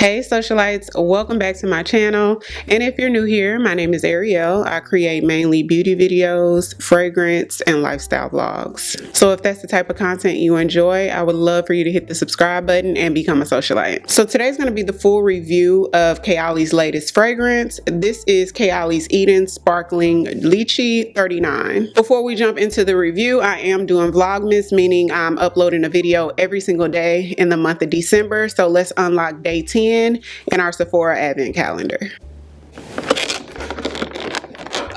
Hey socialites, welcome back to my channel. And if you're new here, my name is Ariell. I create mainly beauty videos, fragrance, and lifestyle vlogs. So if that's the type of content you enjoy, I would love for you to hit the subscribe button and become a socialite. So today's going to be the full review of Kayali's latest fragrance. This is Kayali's Eden Sparkling Lychee 39. Before we jump into the review, I am doing Vlogmas, meaning I'm uploading a video every single day in the month of December. So let's unlock day 10 in our Sephora advent calendar.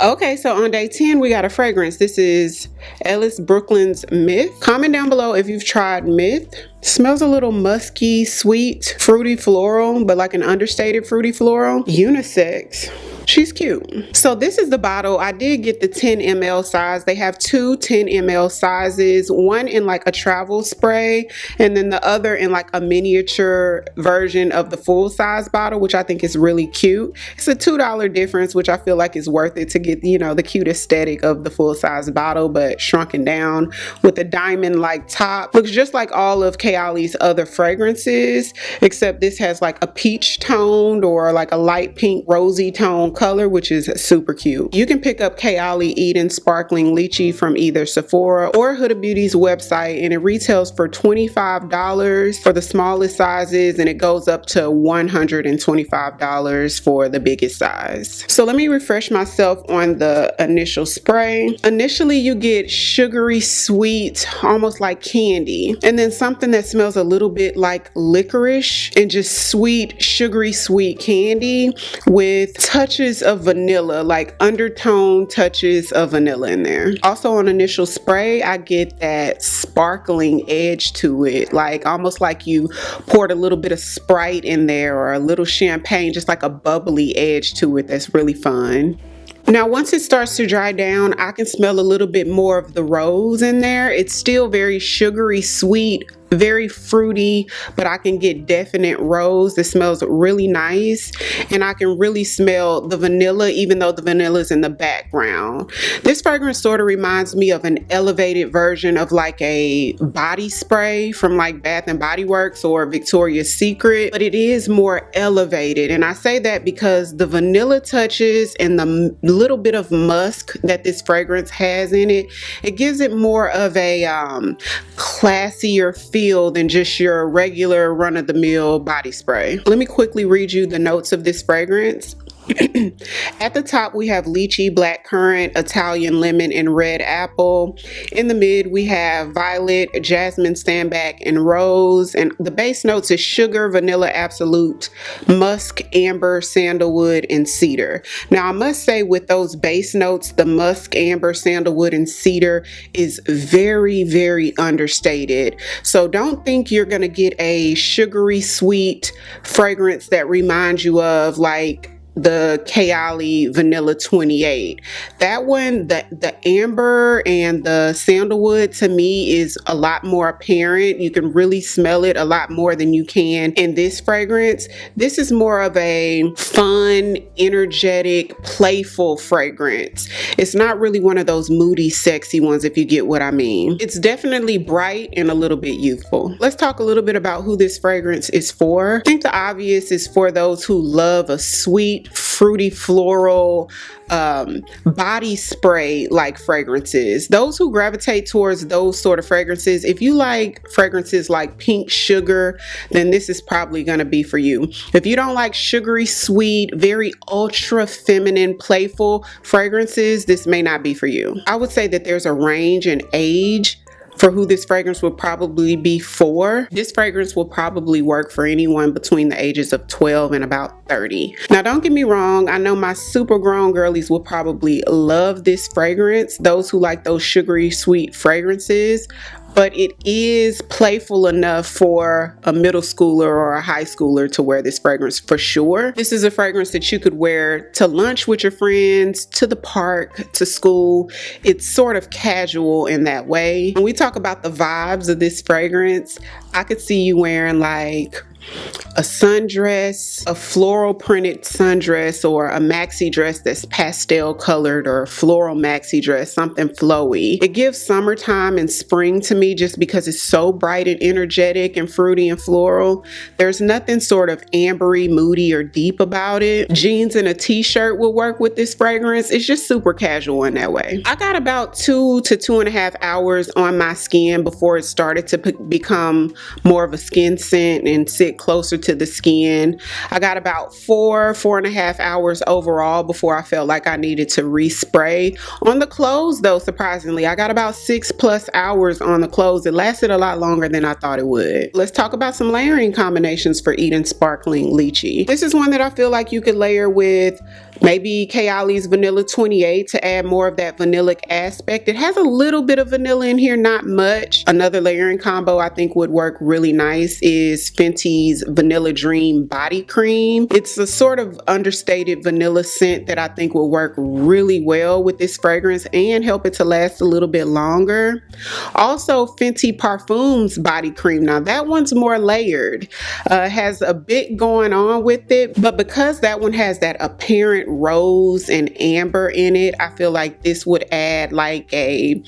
Okay, so on day 10 we got a fragrance. This is Ellis Brooklyn's Myth. Comment down below if you've tried Myth. Smells a little musky, sweet, fruity floral, but like an understated fruity floral. Unisex. She's cute. So this is the bottle. I did get the 10 ml size. They have two 10 ml sizes, one in like a travel spray and then the other in like a miniature version of the full size bottle, which I think is really cute. It's a $2 difference, which I feel like is worth it to get, you know, the cute aesthetic of the full size bottle, but shrunken down with a diamond like top. Looks just like all of Kayali's other fragrances, except this has like a peach toned or like a light pink rosy tone color, which is super cute. You can pick up Kayali Eden Sparkling Lychee from either Sephora or Huda Beauty's website, and it retails for $25 for the smallest sizes, and it goes up to $125 for the biggest size. So let me refresh myself on the initial spray. Initially, you get sugary sweet, almost like candy, and then something that smells a little bit like licorice and just sweet, sugary sweet candy with touches of vanilla, like undertone touches of vanilla in there. Also on initial spray, I get that sparkling edge to it, like almost like you poured a little bit of Sprite in there or a little champagne, just like a bubbly edge to it that's really fun. Now, once it starts to dry down, I can smell a little bit more of the rose in there. It's still very sugary sweet, very fruity, but I can get definite rose that smells really nice, and I can really smell the vanilla, even though the vanilla is in the background. This fragrance sort of reminds me of an elevated version of like a body spray from like Bath and Body Works or Victoria's Secret, but it is more elevated, and I say that because the vanilla touches and the little bit of musk that this fragrance has in it, it gives it more of a classier feel than just your regular run-of-the-mill body spray. Let me quickly read you the notes of this fragrance. At the top we have lychee, blackcurrant, Italian lemon, and red apple. In the mid we have violet, jasmine, sambac, and rose. And the base notes is sugar, vanilla absolute, musk, amber, sandalwood, and cedar. Now I must say, with those base notes, the musk, amber, sandalwood, and cedar is very, very understated. So don't think you're gonna get a sugary sweet fragrance that reminds you of like the Kayali Vanilla 28. That one, the amber and the sandalwood, to me is a lot more apparent. You can really smell it a lot more than you can in this fragrance. This is more of a fun, energetic, playful fragrance. It's not really one of those moody, sexy ones, if you get what I mean. It's definitely bright and a little bit youthful. Let's talk a little bit about who this fragrance is for. I think the obvious is for those who love a sweet, fruity floral body spray like fragrances. Those who gravitate towards those sort of fragrances, if you like fragrances like pink sugar, then this is probably going to be for you. If you don't like sugary sweet, very ultra feminine, playful fragrances, this may not be for you. I would say that there's a range in age for who this fragrance would probably be for. This fragrance will probably work for anyone between the ages of 12 and about 30. Now, don't get me wrong, I know my super grown girlies will probably love this fragrance, those who like those sugary sweet fragrances, but it is playful enough for a middle schooler or a high schooler to wear this fragrance for sure. This is a fragrance that you could wear to lunch with your friends, to the park, to school. It's sort of casual in that way. When we talk about the vibes of this fragrance, I could see you wearing like a sundress, a floral printed sundress, or a maxi dress that's pastel colored, or a floral maxi dress, something flowy. It gives summertime and spring to me just because it's so bright and energetic and fruity and floral. There's nothing sort of ambery, moody, or deep about it. Jeans and a t-shirt will work with this fragrance. It's just super casual in that way. I got about 2 to 2.5 hours on my skin before it started to become more of a skin scent and sit closer to the skin. I got about 4.5 hours overall before I felt like I needed to respray. On the clothes though, surprisingly, I got about 6+ hours on the clothes. It lasted a lot longer than I thought it would. Let's talk about some layering combinations for Eden Sparkling Lychee. This is one that I feel like you could layer with maybe Kayali's Vanilla 28 to add more of that vanillic aspect. It has a little bit of vanilla in here, not much. Another layering combo I think would work really nice is Fenty's Vanilla Dream Body Cream. It's a sort of understated vanilla scent that I think will work really well with this fragrance and help it to last a little bit longer. Also, Fenty Parfums Body Cream. Now that one's more layered. Has a bit going on with it, but because that one has that apparent rose and amber in it, I feel like this would add like a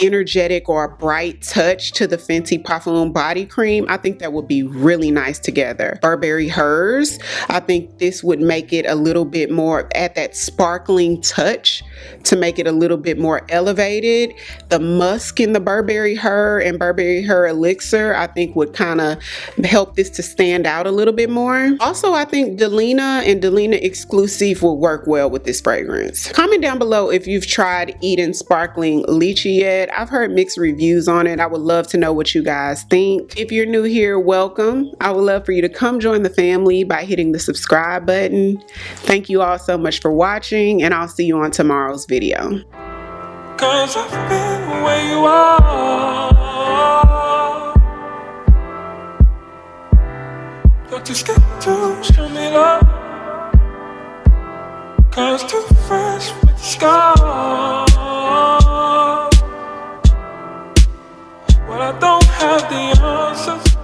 energetic or a bright touch to the Fenty Parfum Body Cream. I think that would be really nice together. Burberry Hers, I think this would make it a little bit more, add that sparkling touch to make it a little bit more elevated. The musk in the Burberry Her and Burberry Her Elixir, I think would kind of help this to stand out a little bit more. Also, I think Delina and Delina Exclusive will work well with this fragrance. Comment down below if you've tried Eden Sparkling Lychee yet. I've heard mixed reviews on it. I would love to know what you guys think. If you're new here, welcome. I would love for you to come join the family by hitting the subscribe button. Thank you all so much for watching, and I'll see you on tomorrow's video. 'Cause I've been where you are. You're too scared to show me love. 'Cause too fresh with the scars. Well, I don't have the answers.